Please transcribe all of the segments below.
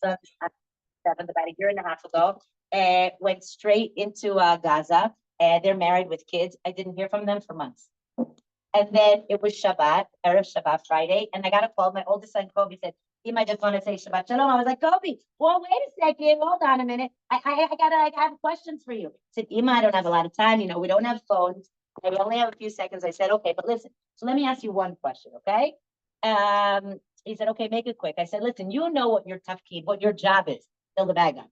son, seven, about a year and a half ago, and went straight into Gaza. And they're married with kids. I didn't hear from them for months. And then it was Shabbat, Erev Shabbat Friday, and I got a call. My oldest son, Kobe, said, I just want to say Shabbat Shalom. I was like, Kobe, well, wait a second. Hold on a minute. I have questions for you. I said, Ima, I don't have a lot of time. You know, we don't have phones. We only have a few seconds. I said, okay, but listen. So let me ask you one question, okay? He said, okay, make it quick. I said, listen, you know what your tafkid, what your job is. Fill the bag up.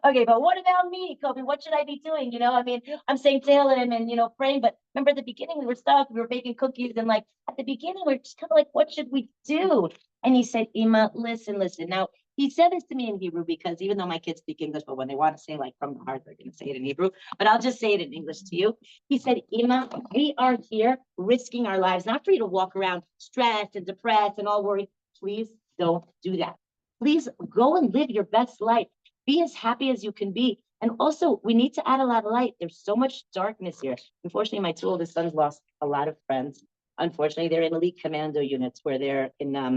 Okay, but what about me, Kobe? What should I be doing? You know, I mean, I'm saying Tehillim and, you know, praying, but remember at the beginning we were stuck, we were baking cookies, and like at the beginning we were just kind of like, what should we do? And he said, Ima, listen. Now, he said this to me in Hebrew because even though my kids speak English, but when they want to say like from the heart, they're going to say it in Hebrew, but I'll just say it in English to you. He said, Ima, we are here risking our lives, not for you to walk around stressed and depressed and all worried. Please don't do that. Please go and live your best life. Be as happy as you can be. And also, we need to add a lot of light. There's so much darkness here. Unfortunately, my two oldest sons lost a lot of friends. Unfortunately, they're in elite commando units where they're in, I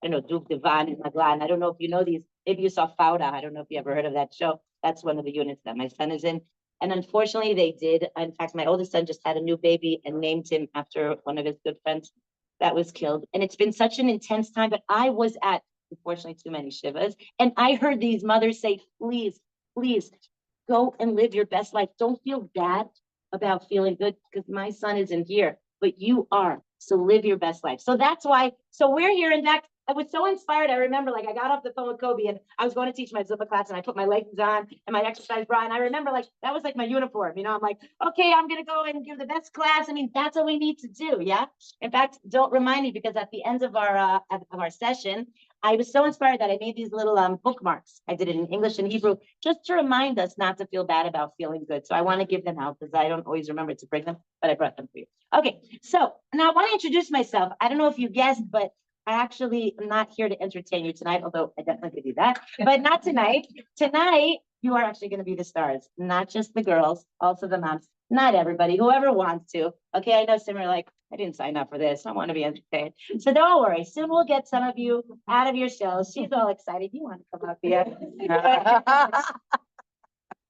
don't know, Duke Divan and Maglan. I don't know if you know these. Maybe you saw Fauda. I don't know if you ever heard of that show. That's one of the units that my son is in. And unfortunately, they did. In fact, my oldest son just had a new baby and named him after one of his good friends that was killed. And it's been such an intense time, but I was at, unfortunately, too many shivas. And I heard these mothers say, please, go and live your best life. Don't feel bad about feeling good because my son isn't here, but you are. So live your best life. So that's why. So we're here. In fact, I was so inspired. I remember, like, I got off the phone with Kobe and I was going to teach my Zumba class and I put my leggings on and my exercise bra. And I remember, like, that was like my uniform. You know, I'm like, okay, I'm going to go and give the best class. I mean, that's what we need to do. Yeah. In fact, don't remind me because at the end of our session, I was so inspired that I made these little bookmarks. I did it in English and Hebrew just to remind us not to feel bad about feeling good. So I want to give them out because I don't always remember to bring them, but I brought them for you. Okay, so now I want to introduce myself. I don't know if you guessed, but I actually am not here to entertain you tonight, although I definitely could do that, but not tonight. Tonight, you are actually going to be the stars, not just the girls, also the moms, not everybody, whoever wants to. Okay, I know some are like, I didn't sign up for this. I want to be entertained. So don't worry. Soon we'll get some of you out of your shells. She's all excited. You want to come up here?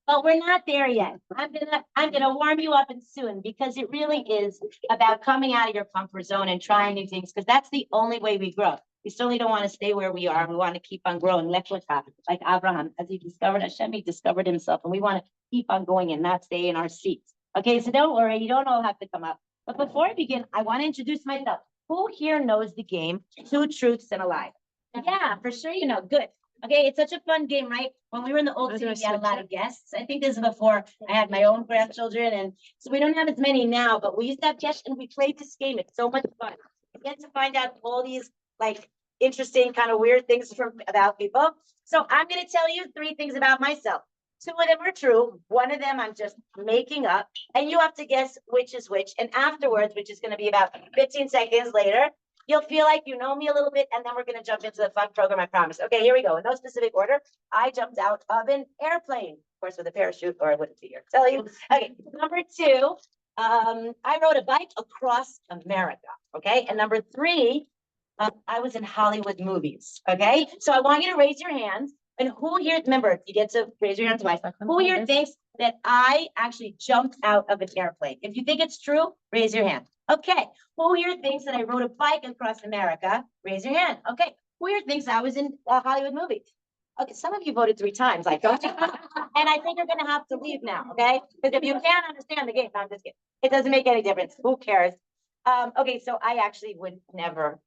But we're not there yet. I'm gonna warm you up and soon because it really is about coming out of your comfort zone and trying new things because that's the only way we grow. We certainly don't want to stay where we are. We want to keep on growing. Like Abraham, as he discovered Hashem, he discovered himself, and we want to keep on going and not stay in our seats. Okay, so don't worry, you don't all have to come up. But before I begin, I want to introduce myself. Who here knows the game, Two Truths and a Lie? Yeah, for sure you know. Good. Okay, it's such a fun game, right? When we were in the old city, we had a lot of guests. I think this is before I had my own grandchildren, and so we don't have as many now, but we used to have guests and we played this game. It's so much fun. You get to find out all these like interesting, kind of weird things about people. So I'm gonna tell you 3 things about myself. 2 of them are true. 1 of them I'm just making up, and you have to guess which is which. And afterwards, which is going to be about 15 seconds later, you'll feel like you know me a little bit, and then we're going to jump into the fun program, I promise. Okay, here we go. In no specific order, I jumped out of an airplane, of course, with a parachute, or I wouldn't be here. Tell you. Okay, number 2, I rode a bike across America. Okay, and number 3, I was in Hollywood movies. Okay, so I want you to raise your hands. And who here, remember, you get to raise your hand twice. Who here thinks that I actually jumped out of an airplane? If you think it's true, raise your hand. Okay. Who here thinks that I rode a bike across America? Raise your hand. Okay. Who here thinks I was in a Hollywood movie? Okay, some of you voted 3 times. Like, don't you? And I think you're going to have to leave now, okay? Because if you can't understand the game, no, I'm just kidding. It doesn't make any difference. Who cares? Okay, so I actually would never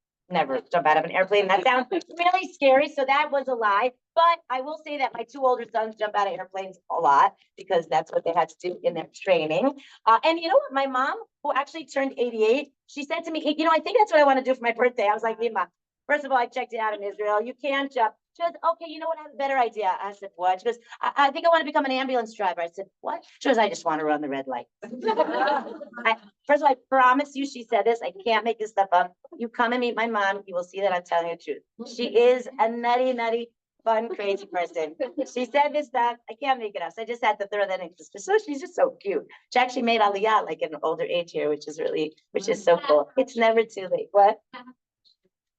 jump out of an airplane. That sounds really scary. So that was a lie. But I will say that my 2 older sons jump out of airplanes a lot because that's what they had to do in their training. And you know what? My mom, who actually turned 88, she said to me, you know, I think that's what I want to do for my birthday. I was like, Mima, first of all, I checked it out in Israel. You can't jump. She goes, okay, you know what? I have a better idea. I said, what? She goes, I think I want to become an ambulance driver. I said, what? She goes, I just want to run the red light. First of all, I promise you, she said this. I can't make this stuff up. You come and meet my mom, you will see that I'm telling you the truth. She is a nutty, fun, crazy person. She said this stuff. I can't make it up. So I just had to throw that in. So she's just so cute. She actually made Aliyah like in an older age here, which is so cool. It's never too late. What?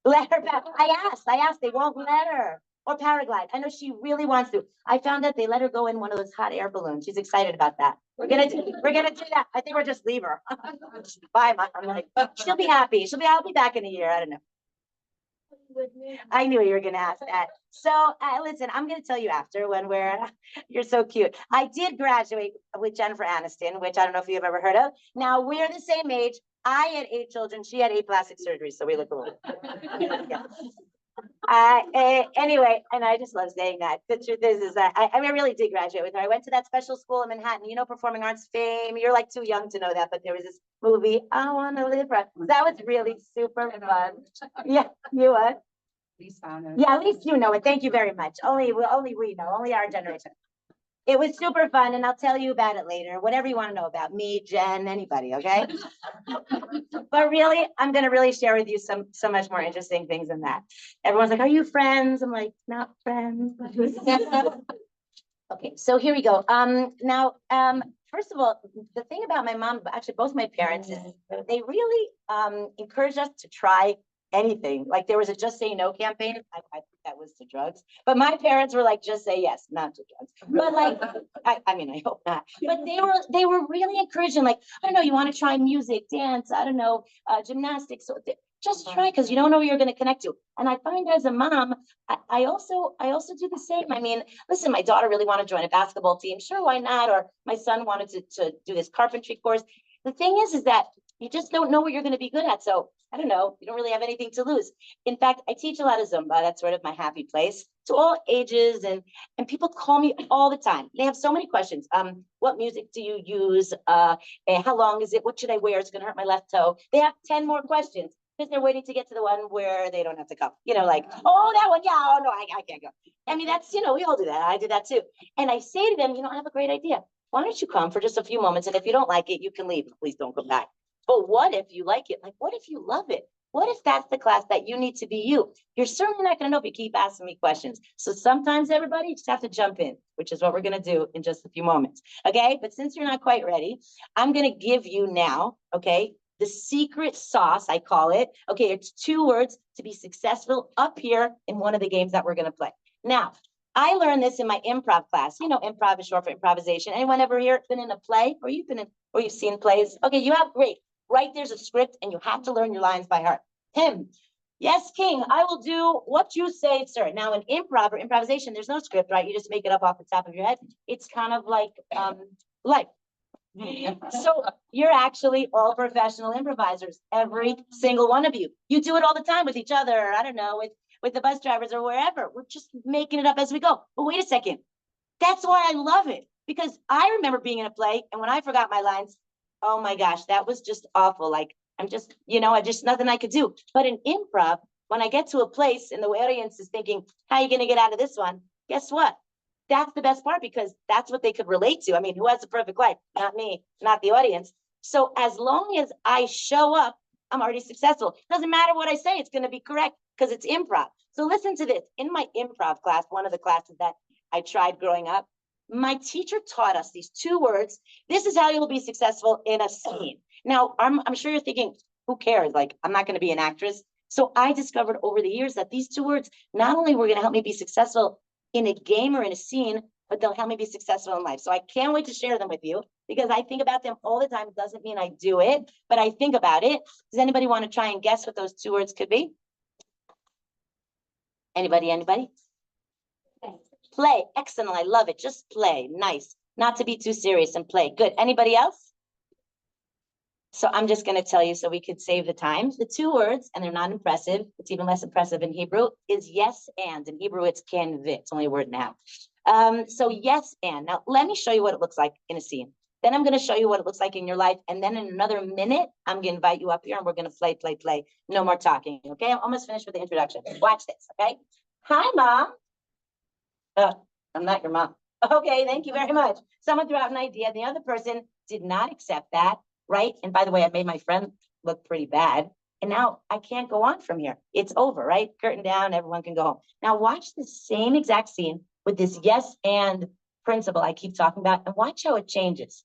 Let her back. I asked. They won't let her. or paraglide. I know she really wants to. I found out they let her go in one of those hot air balloons. She's excited about that. We're gonna do that. I think we're just leave her. Bye, Mom. I'm like, she'll be happy. I'll be back in a year. I don't know. I knew you were gonna ask that. So listen, I'm gonna tell you after when you're so cute. I did graduate with Jennifer Aniston, which I don't know if you've ever heard of. Now we're the same age. I had 8 children. She had 8 plastic surgeries, so we look alike. Anyway, and I just love saying that. The truth is that I really did graduate with her. I went to that special school in Manhattan, Performing Arts Fame. You're like too young to know that, but there was this movie, I Want to Live Right. That was really super fun. Yeah, you what? Yeah, at least you know it. Thank you very much. Only we know, only our generation. It was super fun, and I'll tell you about it later. Whatever you want to know about me, Jen, anybody, okay? But really, I'm gonna really share with you so much more interesting things than that. Everyone's like, "Are you friends?" I'm like, "Not friends." Okay, so here we go. Now, first of all, the thing about my mom, actually both my parents, is they really encouraged us to try anything. Like there was a Just Say No campaign. I think that was to drugs, but my parents were like, just say yes, not to drugs. But like, I mean, I hope not. But they were really encouraging. Like, I don't know, you want to try music, dance, I don't know, gymnastics. So just try, because you don't know who you're going to connect to. And I find as a mom, I also do the same. I mean, listen, my daughter really wanted to join a basketball team. Sure, why not? Or my son wanted to do this carpentry course. The thing is that you just don't know what you're going to be good at. So I don't know, you don't really have anything to lose. In fact, I teach a lot of Zumba. That's sort of my happy place to all ages. And people call me all the time. They have so many questions. What music do you use? How long is it? What should I wear? It's going to hurt my left toe. They have 10 more questions because they're waiting to get to the one where they don't have to come. Like, oh, that one. Yeah, oh no, I can't go. I mean, that's, we all do that. I do that too. And I say to them, I have a great idea. Why don't you come for just a few moments? And if you don't like it, you can leave. Please don't come back. But what if you like it? Like, what if you love it? What if that's the class that you need to be you? You're certainly not going to know if you keep asking me questions. So sometimes, everybody, you just have to jump in, which is what we're going to do in just a few moments. Okay? But since you're not quite ready, I'm going to give you now, okay, the secret sauce, I call it. Okay, it's 2 words to be successful up here in one of the games that we're going to play. Now, I learned this in my improv class. Improv is short for improvisation. Anyone ever here been in a play, or you've seen plays? Okay, you have, great. Right, there's a script and you have to learn your lines by heart. Him. Yes, King, I will do what you say, sir. Now in improv or improvisation, there's no script, right? You just make it up off the top of your head. It's kind of like life. So you're actually all professional improvisers, every single one of you. You do it all the time with each other. I don't know, with the bus drivers or wherever. We're just making it up as we go. But wait a second. That's why I love it, because I remember being in a play, and when I forgot my lines, oh my gosh, that was just awful. Like, I'm just, I just nothing I could do. But in improv, when I get to a place and the audience is thinking, how are you going to get out of this one? Guess what? That's the best part, because that's what they could relate to. I mean, who has the perfect life? Not me, not the audience. So as long as I show up, I'm already successful. Doesn't matter what I say, it's going to be correct because it's improv. So listen to this. In my improv class, one of the classes that I tried growing up, my teacher taught us these 2 words. This is how you'll be successful in a scene. Now, I'm sure you're thinking, who cares? Like, I'm not going to be an actress. So I discovered over the years that these 2 words not only were going to help me be successful in a game or in a scene, but they'll help me be successful in life. So I can't wait to share them with you, because I think about them all the time. It doesn't mean I do it, but I think about it. Does anybody want to try and guess what those 2 words could be? Anybody? Play. Excellent. I love it. Just play. Nice. Not to be too serious and play. Good. Anybody else? So I'm just going to tell you so we could save the time. The 2 words, and they're not impressive. It's even less impressive in Hebrew, is yes and. In Hebrew, it's can vit. It's only a word now. So yes and. Now, let me show you what it looks like in a scene. Then I'm going to show you what it looks like in your life. And then in another minute, I'm going to invite you up here and we're going to play. No more talking. Okay. I'm almost finished with the introduction. Watch this. Okay. Hi, Mom. I'm not your mom. Okay, thank you very much. Someone threw out an idea. The other person did not accept that, right? And by the way, I made my friend look pretty bad. And now I can't go on from here. It's over, right? Curtain down, everyone can go home. Now watch the same exact scene with this yes and principle I keep talking about, and watch how it changes.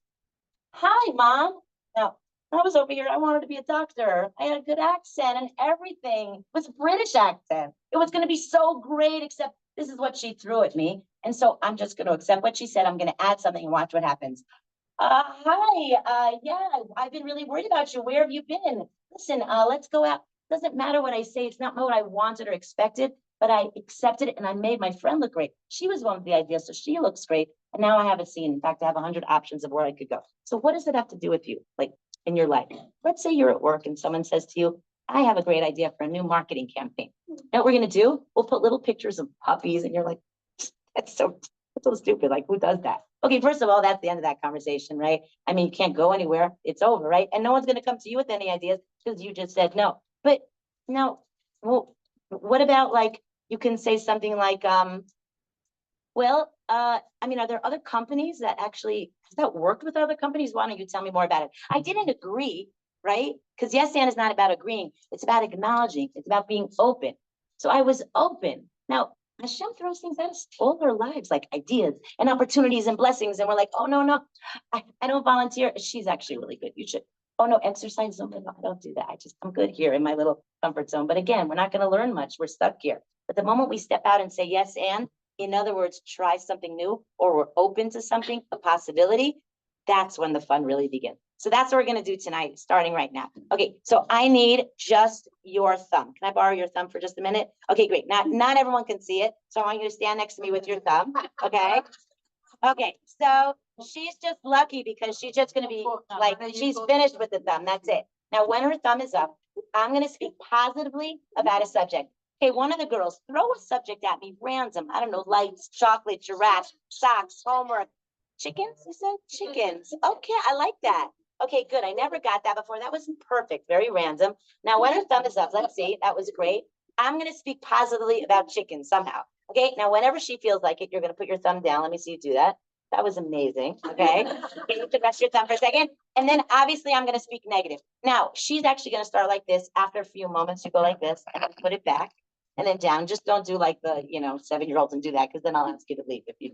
Hi, Mom. Now, I was over here. I wanted to be a doctor. I had a good accent and everything. It was a British accent. It was going to be so great, except This is what she threw at me. And so I'm just going to accept what she said. I'm going to add something and watch what happens. Hi, yeah, I've been really worried about you. Where have you been? Listen, let's go out. Doesn't matter what I say. It's not what I wanted or expected, but I accepted it and I made my friend look great. She was one with the idea, so she looks great. And now I have a scene. In fact, I have 100 options of where I could go. So what does it have to do with you, like in your life? Let's say you're at work and someone says to you, I have a great idea for a new marketing campaign. You know what we're going to do? We'll put little pictures of puppies and you're like, that's so stupid. Like, who does that? Okay, first of all, that's the end of that conversation, right? I mean, you can't go anywhere. It's over, right? And no one's going to come to you with any ideas because you just said no. But no, well, what about like, you can say something like, I mean, are there other companies that actually that worked with other companies? Why don't you tell me more about it? I didn't agree, right? Because yes, and is not about agreeing. It's about acknowledging. It's about being open. So I was open. Now, Hashem throws things at us all our lives, like ideas and opportunities and blessings. And we're like, oh, no, I don't volunteer. She's actually really good. You should. Oh, no, exercise zone. No, I don't do that. I'm good here in my little comfort zone. But again, we're not going to learn much. We're stuck here. But the moment we step out and say yes, and in other words, try something new, or we're open to something, a possibility, that's when the fun really begins. So that's what we're going to do tonight, starting right now. Okay, so I need just your thumb. Can I borrow your thumb for just a minute? Okay, great. Not everyone can see it, so I want you to stand next to me with your thumb, okay? Okay, so she's just lucky because she's just going to be like, she's finished with the thumb. That's it. Now, when her thumb is up, I'm going to speak positively about a subject. Okay, one of the girls, throw a subject at me, random. I don't know, lights, chocolate, giraffe, socks, homework. Chickens, you said? Chickens. Okay, I like that. Okay, good. I never got that before. That wasn't perfect, very random. Now, when her thumb is up, let's see, that was great. I'm going to speak positively about chickens somehow. Okay, now whenever she feels like it, you're going to put your thumb down. Let me see you do that. That was amazing. Okay, you can rest your thumb for a second. And then obviously I'm going to speak negative. Now, she's actually going to start like this. After a few moments, you go like this and put it back. And then down. Just don't do like the 7-year-olds and do that, because then I'll ask you to leave if you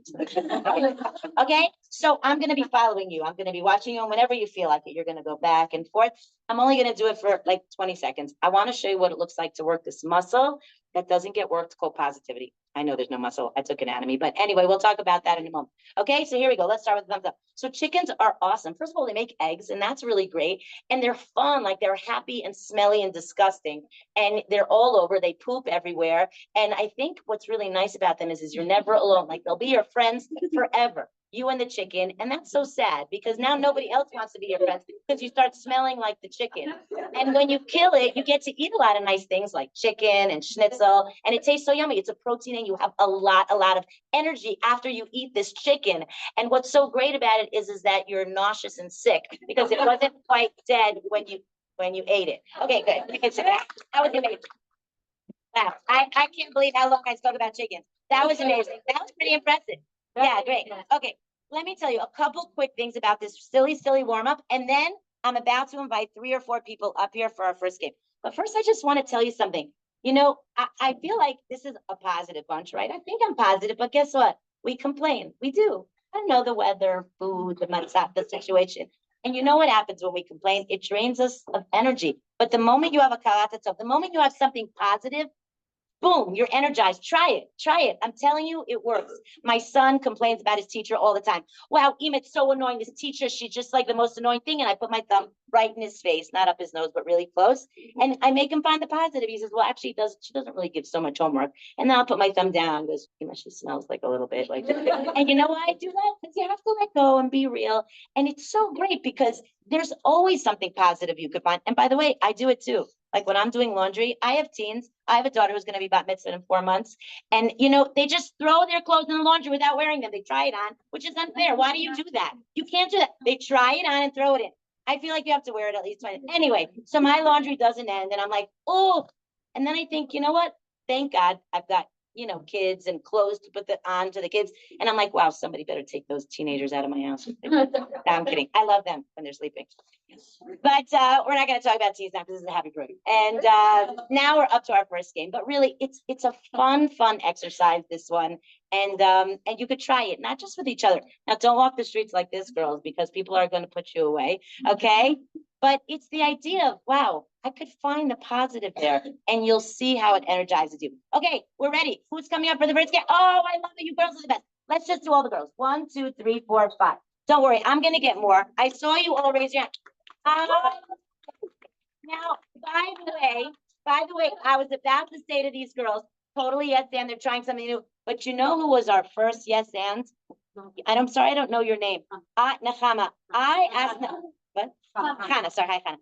okay. So I'm going to be following you. I'm going to be watching you, and whenever you feel like it, you're going to go back and forth. I'm only going to do it for like 20 seconds. I want to show you what it looks like to work this muscle that doesn't get worked, called positivity. I know there's no muscle. I took anatomy, but anyway, we'll talk about that in a moment. Okay, so here we go. Let's start with the thumbs up. So chickens are awesome. First of all, they make eggs, and that's really great. And they're fun. Like, they're happy and smelly and disgusting. And they're all over. They poop everywhere. And I think what's really nice about them is you're never alone. Like, they'll be your friends forever. You and the chicken. And that's so sad, because now nobody else wants to be your friends because you start smelling like the chicken. And when you kill it, you get to eat a lot of nice things like chicken and schnitzel. And it tastes so yummy. It's a protein, and you have a lot of energy after you eat this chicken. And what's so great about it is that you're nauseous and sick because it wasn't quite dead when you ate it. Okay, good. That was amazing. Wow. I can't believe how long I spoke about chickens. That was amazing. That was pretty impressive. Yeah, great. Okay, let me tell you a couple quick things about this silly warm-up, and then I'm about to invite 3 or 4 people up here for our first game. But first, I just want to tell you something. I feel like this is a positive bunch, right? I think I'm positive, but guess what? We complain. We do. I know the weather, food, the situation. And you know what happens when we complain? It drains us of energy. But the moment you have a kalat, the moment you have something positive, boom, you're energized. Try it. I'm telling you, it works. My son complains about his teacher all the time. Wow, it's so annoying. This teacher, she's just like the most annoying thing. And I put my thumb right in his face, not up his nose, but really close. And I make him find the positive. He says, well, actually, she doesn't really give so much homework. And then I'll put my thumb down. Goes, she smells like a little bit. And you know why I do that? Because you have to let go and be real. And it's so great because there's always something positive you could find. And by the way, I do it too. Like when I'm doing laundry, I have teens. I have a daughter who's going to be bat mitzvah in 4 months. And, they just throw their clothes in the laundry without wearing them. They try it on, which is unfair. Why do you do that? You can't do that. They try it on and throw it in. I feel like you have to wear it at least 20. Anyway, so my laundry doesn't end. And I'm like, oh. And then I think, you know what? Thank God I've got, kids and clothes to put on to the kids. And I'm like, wow, somebody better take those teenagers out of my house. No, I'm kidding. I love them when they're sleeping. But we're not going to talk about teens now because this is a happy group. And now we're up to our first game. But really, it's a fun exercise, this one. And you could try it, not just with each other. Now, don't walk the streets like this, girls, because people are going to put you away. Okay? But it's the idea of, wow, I could find the positive there and you'll see how it energizes you. Okay, we're ready. Who's coming up for the first game? Oh, I love it. You girls are the best. Let's just do all the girls. 1, 2, 3, 4, 5. Don't worry, I'm going to get more. I saw you all raise your hand. Now, by the way, I was about to say to these girls, totally yes, and they're trying something new. But you know who was our first yes and? And I'm sorry, I don't know your name. Nechama. I asked what? Hannah, sorry, hi Hannah.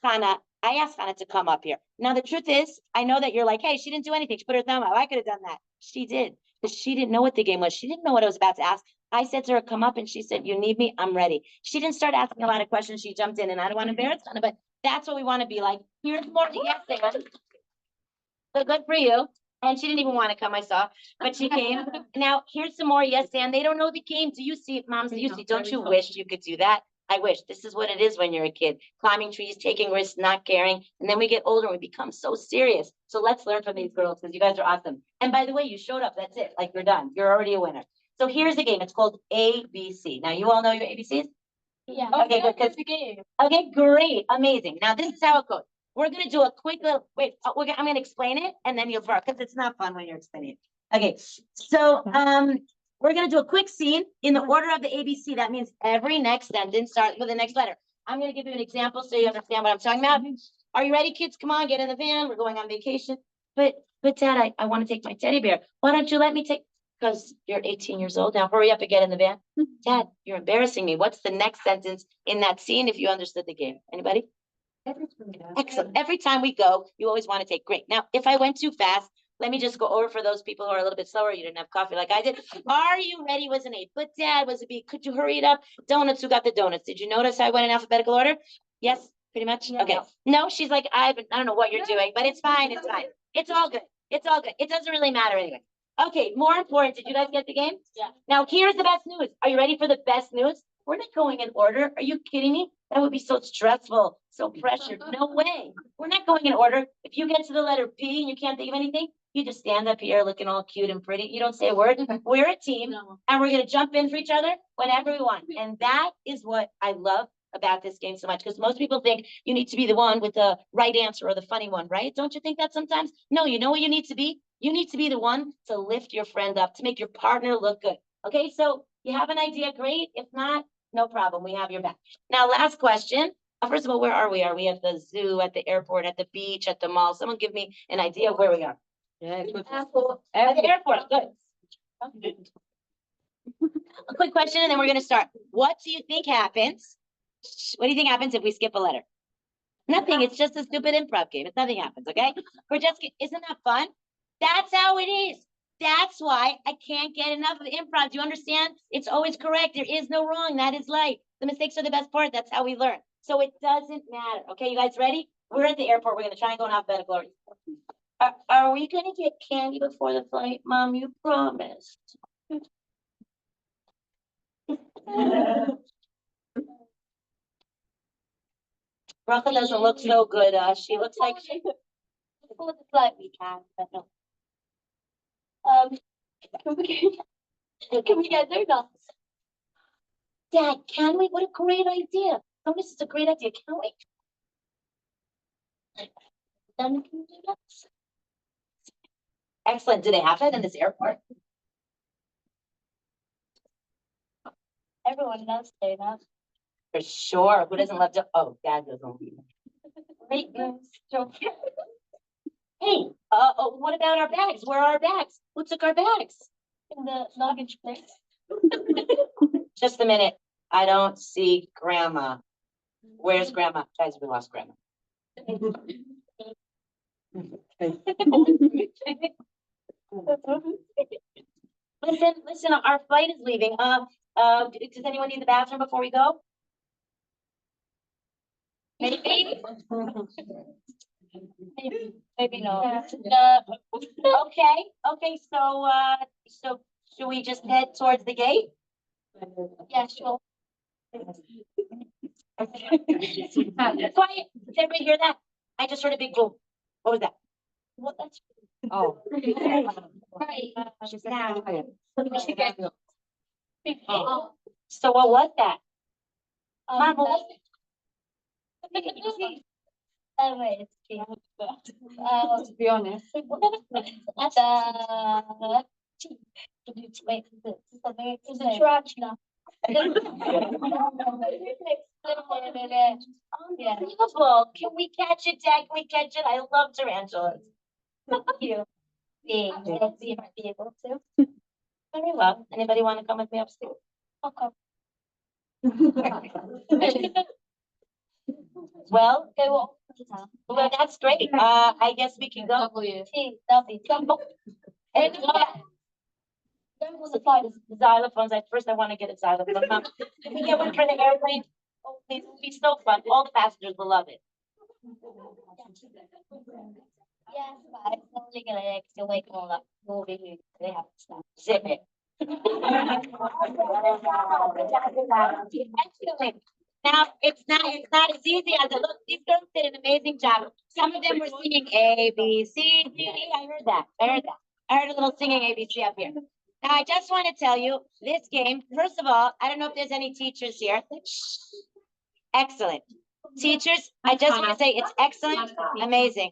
Hannah, I asked Hannah to come up here. Now the truth is, I know that you're like, hey, she didn't do anything. She put her thumb up. I could have done that. She did, because she didn't know what the game was. She didn't know what I was about to ask. I said to her, come up, and she said, you need me? I'm ready. She didn't start asking a lot of questions. She jumped in, and I don't want to embarrass Hannah, but that's what we want to be like. Here's more yes, Sarah. So good for you. And she didn't even want to come, I saw, but she came. Now, here's some more yes, and they don't know the game. Do you see, moms, do you see? Don't you wish you could do that? I wish. This is what it is when you're a kid. Climbing trees, taking risks, not caring. And then we get older and we become so serious. So let's learn from these girls because you guys are awesome. And by the way, you showed up. That's it. Like you're done. You're already a winner. So here's the game. It's called ABC. Now, you all know your ABCs? Yeah. Okay, good. Okay, great. Amazing. Now, this is how it goes. We're gonna do a quick little, wait, I'm gonna explain it and then you'll because it's not fun when you're explaining it. Okay, so we're gonna do a quick scene in the order of the ABC. That means every next sentence starts with the next letter. I'm gonna give you an example so you understand what I'm talking about. Are you ready, kids? Come on, get in the van. We're going on vacation. But Dad, I want to take my teddy bear. Why don't you let me take? Because you're 18 years old now. Hurry up and get in the van. Dad, you're embarrassing me. What's the next sentence in that scene if you understood the game? Anybody? Excellent. Every time we go, you always want to take. Great. Now, if I went too fast, let me just go over for those people who are a little bit slower. You didn't have coffee like I did. Are you ready was an A. But Dad was a B. Could you hurry it up? Donuts, who got the donuts? Did you notice I went in alphabetical order? Yes, pretty much. Yeah. Okay. No, she's like, I don't know what you're doing, but it's fine. It's fine. It's all good. It's all good. It doesn't really matter anyway. Okay, more important. Did you guys get the game? Yeah. Now, here's the best news. Are you ready for the best news? We're not going in order. Are you kidding me? That would be so stressful, so pressured. No way. We're not going in order. If you get to the letter P and you can't think of anything, you just stand up here looking all cute and pretty. You don't say a word. We're a team and we're going to jump in for each other whenever we want. And that is what I love about this game so much, because most people think you need to be the one with the right answer or the funny one, right? Don't you think that sometimes? No, you know what you need to be? You need to be the one to lift your friend up, to make your partner look good. Okay, so you have an idea, great. If not, no problem. We have your back. Now, last question. First of all, where are we? Are we at the zoo, at the airport, at the beach, at the mall? Someone give me an idea of where we are. Yeah, At the airport. Good. A quick question, and then we're going to start. What do you think happens? What do you think happens if we skip a letter? Nothing. It's just a stupid improv game. It's nothing happens. Okay. We're just. Isn't that fun? That's how it is. That's why I can't get enough of improv. Do you understand? It's always correct. There is no wrong. That is life. The mistakes are the best part. That's how we learn. So it doesn't matter. Okay, you guys ready? We're at the airport. We're going to try and go in alphabetical order. Are we going to get candy before the flight, Mom? You promised. Bracha doesn't look so good. She looks like before the flight we can, but no. Can we get donuts? Dad, can we? What a great idea. This is a great idea. Can we? Dunkin' Donuts. Excellent. Do they have that in this airport? Everyone loves donuts. For sure. Who doesn't love to? Oh, Dad doesn't. Great. Hey, what about our bags? Where are our bags? Who took our bags? In the luggage place. Just a minute. I don't see Grandma. Where's Grandma? Guys, we lost Grandma. Listen, our flight is leaving. Does anyone need the bathroom before we go? Maybe. Maybe no. Okay, so should we just head towards the gate? Yeah, sure. Quiet. Did everybody hear that? I just heard a big boom. What was that? What that's Oh. right. She said, "Ah." Oh. So what was that? Um, Mom, what was it? Wait, it's cheap. To be honest. Wait, it's a tarantula. Yeah. Unbelievable. Can we catch it, Dad? Can we catch it? I love tarantulas. You. Being, let's see if I'd be able to. Very well. Anybody want to come with me upstairs? Okay. Well, Okay, well. well, that's great. I guess we can go. W. T, W. And Supplies. xylophones. At first, I want to get a xylophone. Can we get one for the airplane? Oh, please, it'll be so fun. All the passengers will love it. Yes, but it's only gonna still wake them all up. Moving, they have to stop. Zip it. Excellent. Now, it's not as easy as it looks. These girls did an amazing job. Some of them were singing A, B, C, D, E. I heard that. I heard a little singing ABC up here. Now, I just want to tell you, this game, first of all, I don't know if there's any teachers here. Excellent. Teachers, I just want to say it's excellent, amazing.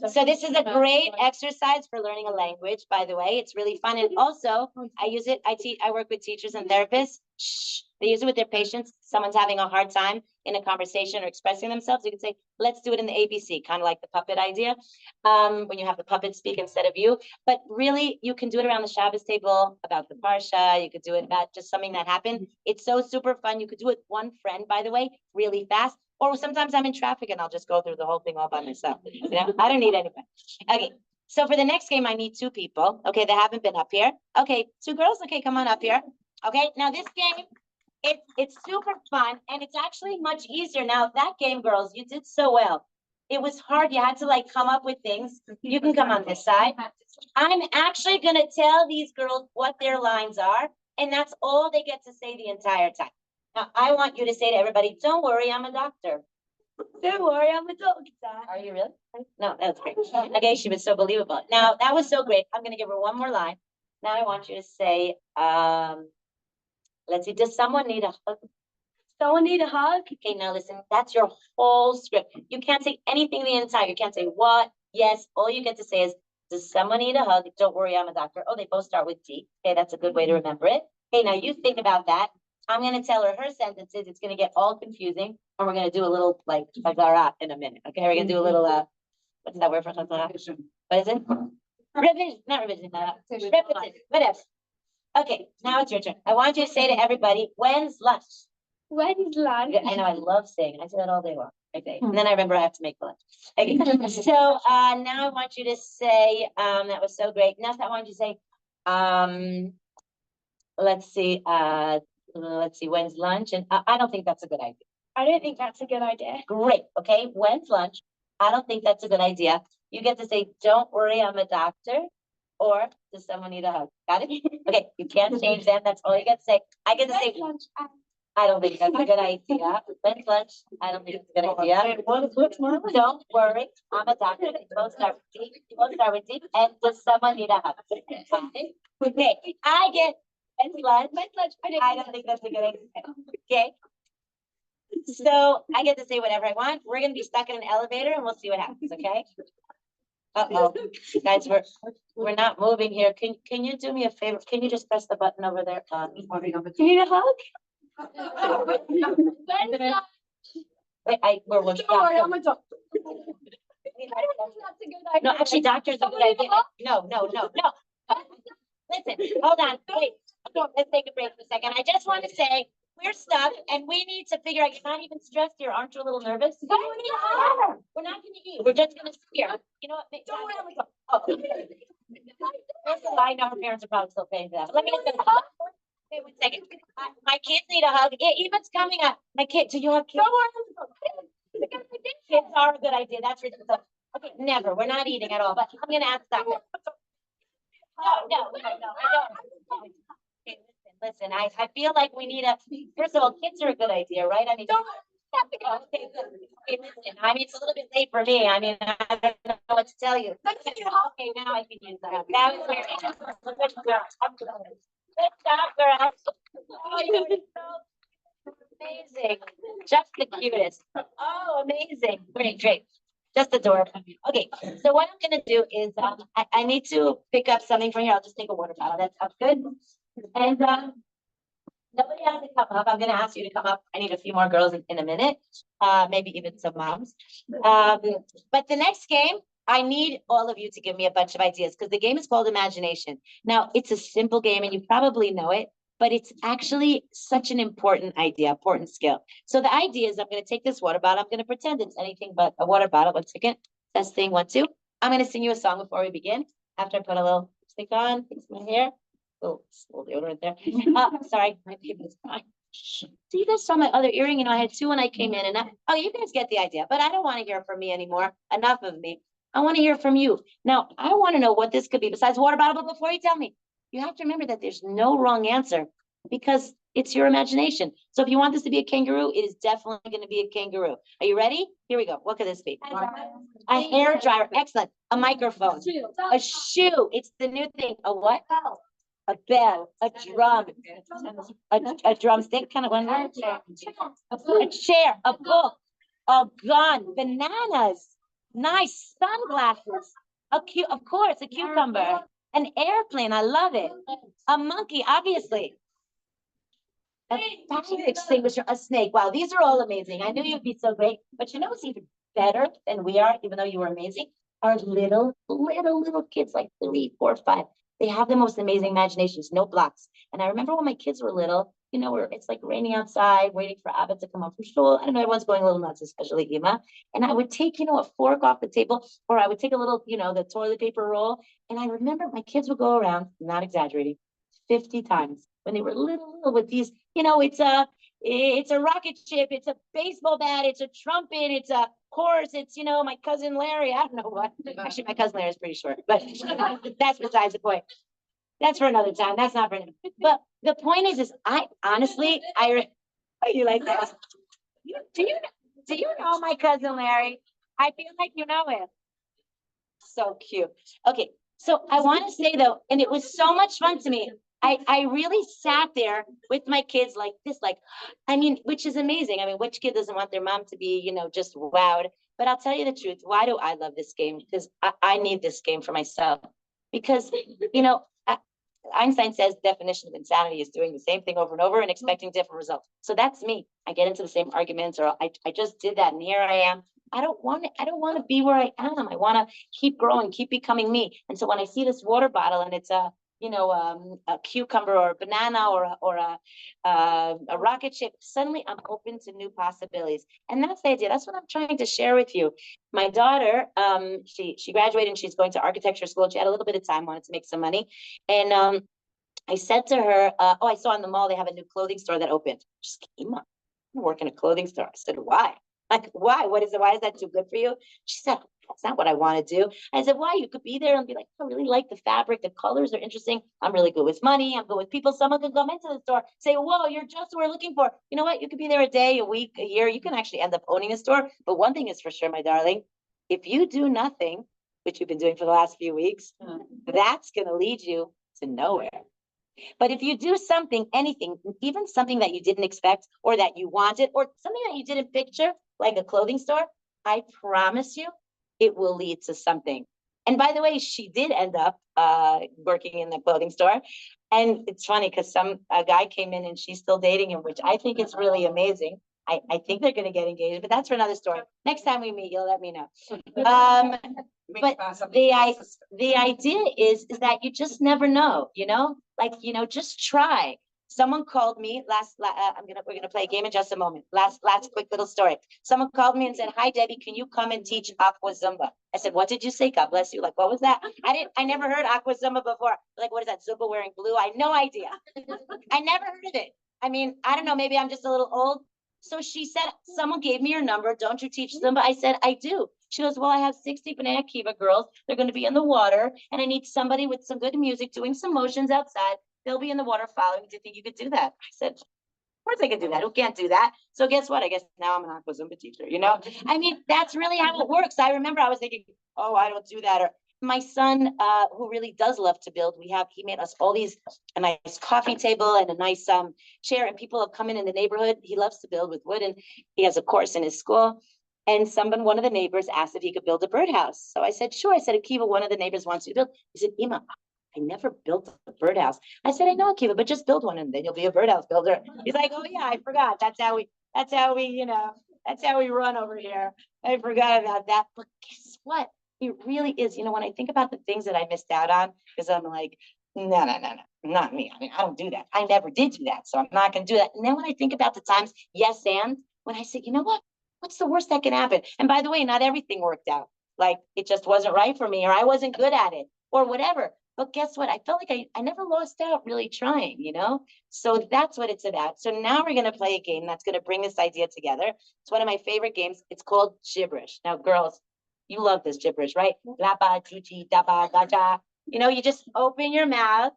So this is a great exercise for learning a language, by the way. It's really fun. And also, I use it, I work with teachers and therapists. They use it with their patients. Someone's having a hard time in a conversation or expressing themselves. You can say, let's do it in the ABC, kind of like the puppet idea. When you have the puppet speak instead of you. But really, you can do it around the Shabbos table about the Parsha. You could do it about just something that happened. It's so super fun. You could do it with one friend, by the way, really fast. Or sometimes I'm in traffic and I'll just go through the whole thing all by myself. You know, I don't need anybody. Okay, so for the next game, I need two people. Okay, they haven't been up here. Okay, two girls. Okay, come on up here. Okay, now this game, it's super fun and it's actually much easier. Now that game, girls, you did so well. It was hard. You had to like come up with things. You can come on this side. I'm actually gonna tell these girls what their lines are, and that's all they get to say the entire time. Now, I want you to say to everybody, don't worry, I'm a doctor. Don't worry, I'm a doctor. Are you really? No, that's great. Okay, she was so believable. Now, that was so great. I'm gonna give her one more line. Now I want you to say, let's see, does someone need a hug? Someone need a hug? Okay, now listen, that's your whole script. You can't say anything the entire, you can't say what, yes, all you get to say is, does someone need a hug? Don't worry, I'm a doctor. Oh, they both start with D. Okay, that's a good way to remember it. Okay, now you think about that. I'm gonna tell her her sentences. It's gonna get all confusing, and we're gonna do a little like Chazara in a minute. Okay, we're gonna do a little what's that word for Chazara? What is it? Revision, not revision, repetition, whatever. Okay, now it's your turn. I want you to say to everybody, when's lunch? When's lunch? I know, I love saying it. I say that all day long. Okay, and then I remember I have to make lunch. Okay, so now I want you to say, that was so great. Now I want you to say, let's see, when's lunch? And I don't think that's a good idea. I don't think that's a good idea. Great, okay, when's lunch? I don't think that's a good idea. You get to say, don't worry, I'm a doctor. Or does someone need a hug? Got it? Okay, you can't change them. That's all you get to say. I get to say, Lunch. I don't think that's a good idea. When's lunch? I don't think it's a good idea. Don't worry, I'm a doctor. They both start with D. They both start with D. And does someone need a hug? Okay, I get when's lunch? When's lunch? I don't think that's a good idea. Okay. So I get to say whatever I want. We're gonna be stuck in an elevator and we'll see what happens, okay? Uh-oh, guys, we're not moving here. Can you do me a favor? Can you just press the button over there? You need a hug? When's lunch? Wait, we're Don't worry, I'm a doctor. No, actually, doctors are a good idea. No. Listen, hold on, wait. Let's take a break for a second. I just want to say, we're stuck and we need to figure out, you're not even stressed here. Aren't you a little nervous? We're not gonna eat. We're just gonna sit here. You know what? Don't worry, I'm a doctor. Oh. First of all, I know her parents are probably still paying for that. Let me just. Wait 1 second. My kids need a hug. Eva's coming up. My kid, do you have kids? Don't worry, Kids are a good idea. That's ridiculous. Okay, never. We're not eating at all, but I'm gonna ask Doctor. No, I don't. Okay, listen, I feel like we need first of all, kids are a good idea, right? I mean. Okay, listen, I mean, it's a little bit late for me. I mean, I don't know what to tell you. Okay, now I can use that. That was very good job, girls. Oh, you were so amazing. Just the cutest. Oh, amazing. Great. Just adorable. Okay, so what I'm gonna do is, I need to pick up something from here. I'll just take a water bottle. That sounds good. And, nobody has to come up. I'm gonna ask you to come up. I need a few more girls in a minute, maybe even some moms. But the next game, I need all of you to give me a bunch of ideas because the game is called Imagination. Now, it's a simple game and you probably know it, but it's actually such an important idea, important skill. So the idea is I'm going to take this water bottle. I'm going to pretend it's anything but a water bottle. 1 second. Testing 1, 2. I'm going to sing you a song before we begin. After I put a little stick on, fix my hair. Oh, little deodorant there. Sorry, my baby's crying. So you guys saw my other earring, I had 2 when I came in oh, you guys get the idea, but I don't want to hear from me anymore. Enough of me. I want to hear from you. Now, I want to know what this could be besides water bottle, but before you tell me, you have to remember that there's no wrong answer because it's your imagination. So if you want this to be a kangaroo, it is definitely going to be a kangaroo. Are you ready? Here we go. What could this be? A hair dryer. Excellent. A microphone. A shoe. It's the new thing. A what? A bell, a drum, a drumstick, kind of one. A chair, a book, a gun, bananas, nice sunglasses, of course, a cucumber, an airplane. I love it. A monkey, obviously. A fire extinguisher, a snake. Wow, these are all amazing. I knew you'd be so great, but you know what's even better than we are, even though you were amazing? Are little kids like 3, 4, 5. They have the most amazing imaginations, no blocks. And I remember when my kids were little, it's like raining outside, waiting for Abba to come home from school. I don't know, everyone's going a little nuts, especially Ima. And I would take, a fork off the table, or I would take a little, the toilet paper roll. And I remember my kids would go around, not exaggerating, 50 times when they were little with these, it's a rocket ship, it's a baseball bat, it's a trumpet, it's a horse, it's, my cousin Larry, I don't know what. Actually, my cousin Larry is pretty short, but that's besides the point. That's for another time. That's not for him. But the point is I honestly, you like that? Do you know my cousin Larry? I feel like you know him. So cute. Okay, so I want to say though, and it was so much fun to me. I really sat there with my kids like this, which is amazing. Which kid doesn't want their mom to be, just wowed? But I'll tell you the truth. Why do I love this game? Because I need this game for myself. Because, Einstein says definition of insanity is doing the same thing over and over and expecting different results. So that's me. I get into the same arguments, or I just did that, and here I am. I don't want to be where I am. I want to keep growing, keep becoming me. And so when I see this water bottle and it's a cucumber or a banana or a rocket ship, suddenly I'm open to new possibilities. And that's the idea. That's what I'm trying to share with you. My daughter, she graduated and she's going to architecture school. She had a little bit of time, wanted to make some money. And I said to her, I saw in the mall, they have a new clothing store that opened. She came up, I work in a clothing store. I said, why? Why? Why is that too good for you? She said, that's not what I want to do. I said, why? You could be there and be like, I really like the fabric. The colors are interesting. I'm really good with money. I'm good with people. Someone could come into the store, say, whoa, you're just what we're looking for. You know what? You could be there a day, a week, a year. You can actually end up owning a store. But one thing is for sure, my darling, if you do nothing, which you've been doing for the last few weeks, that's going to lead you to nowhere. But if you do something, anything, even something that you didn't expect or that you wanted or something that you didn't picture, like a clothing store, I promise you, it will lead to something. And by the way, she did end up working in the clothing store. And it's funny because a guy came in and she's still dating him, which I think is really amazing. I think they're going to get engaged, but that's for another story. Next time we meet, you'll let me know. But the idea is that you just never know, just try. Someone called me we're gonna play a game in just a moment. Last quick little story. Someone called me and said, hi, Debbie, can you come and teach Aqua Zumba? I said, what did you say? God bless you. Like, what was that? I never heard Aqua Zumba before. Like, what is that? Zumba wearing blue? I had no idea. I never heard of it. I don't know, maybe I'm just a little old. So she said, someone gave me your number. Don't you teach Zumba? I said, I do. She goes, well, I have 60 B'nai Akiva girls. They're going to be in the water. And I need somebody with some good music doing some motions outside. They'll be in the water following. Do you think you could do that? I said, of course I could do that. Who can't do that? So guess what? I guess now I'm an Aqua Zumba teacher, That's really how it works. I remember I was thinking, oh, I don't do that. Or my son, who really does love to build, he made us all a nice coffee table and a nice chair, and people have come in the neighborhood. He loves to build with wood, and he has a course in his school. And one of the neighbors asked if he could build a birdhouse. So I said, sure. I said, Akiva, one of the neighbors wants you to build. He said, Ima, I never built a birdhouse. I said, I know, Akiva, but just build one and then you'll be a birdhouse builder. He's like, oh yeah, I forgot. That's how we, that's how we run over here. I forgot about that. But guess what? It really is. When I think about the things that I missed out on, because I'm like, no, not me. I mean, I don't do that. I never did do that. So I'm not going to do that. And then when I think about the times, yes, and when I say, you know what? What's the worst that can happen? And by the way, not everything worked out. Like it just wasn't right for me, or I wasn't good at it, or whatever. But guess what? I felt like I never lost out really trying, So that's what it's about. So now we're going to play a game that's going to bring this idea together. It's one of my favorite games. It's called gibberish. Now, girls, you love this gibberish, right? Laba, chuchi, daba, gaja. You just open your mouth